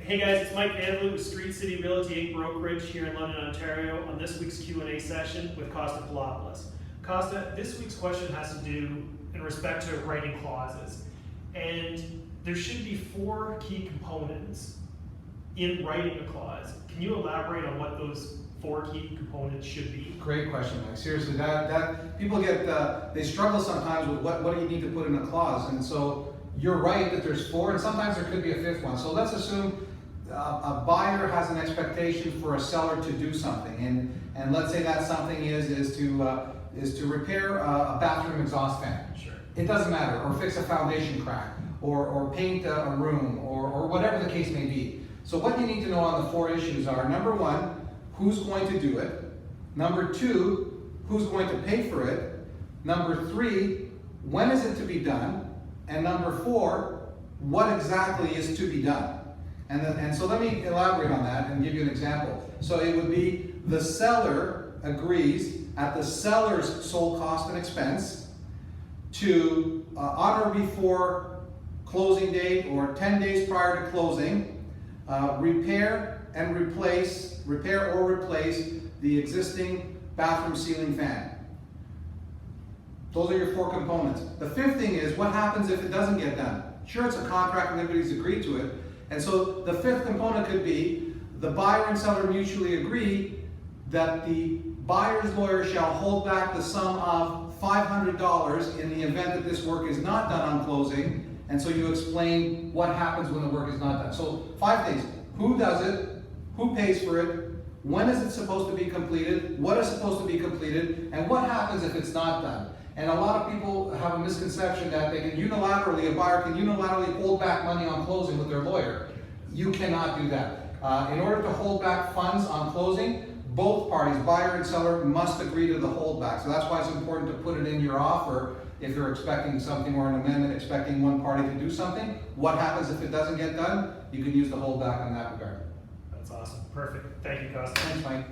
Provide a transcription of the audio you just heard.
Hey guys, it's Mike Vanderloot with StreetCity Realty Inc. Brokerage here in London, Ontario on this week's Q&A session with Costa Poulopoulos. Costa, this week's question has to do in respect to writing clauses. And there should be 4 key components in writing a clause. Can you elaborate on what those 4 key components should be? Great question, Mike. Seriously, that people get, they struggle sometimes with what do you need to put in a clause. And so you're right that there's 4, and sometimes there could be a 5th one. So let's assume a buyer has an expectation for a seller to do something, and let's say that something is to repair a bathroom exhaust fan. Sure. It doesn't matter, or fix a foundation crack, or paint a room, or whatever the case may be. So what you need to know on the 4 issues are: number 1, who's going to do it? Number 2, who's going to pay for it? Number 3, when is it to be done? And number 4, what exactly is to be done? And so let me elaborate on that and give you an example. So it would be the seller agrees at the seller's sole cost and expense to on or before closing date or 10 days prior to closing, repair or replace the existing bathroom ceiling fan. Those are your 4 components. The 5th thing is, what happens if it doesn't get done? Sure, it's a contract and everybody's agreed to it. And so the 5th component could be the buyer and seller mutually agree that the buyer's lawyer shall hold back the sum of $500 in the event that this work is not done on closing. And so you explain what happens when the work is not done. So 5 things: who does it, who pays for it, when is it supposed to be completed, what is supposed to be completed, and what happens if it's not done. And a lot of people have a misconception that they can unilaterally, a buyer can unilaterally hold back money on closing with their lawyer. You cannot do that. In order to hold back funds on closing, both parties, buyer and seller, must agree to the holdback. So that's why it's important to put it in your offer if you're expecting something, or an amendment expecting one party to do something. What happens if it doesn't get done? You can use the holdback in that regard. That's awesome. Perfect. Thank you, Costa. Thanks, Mike.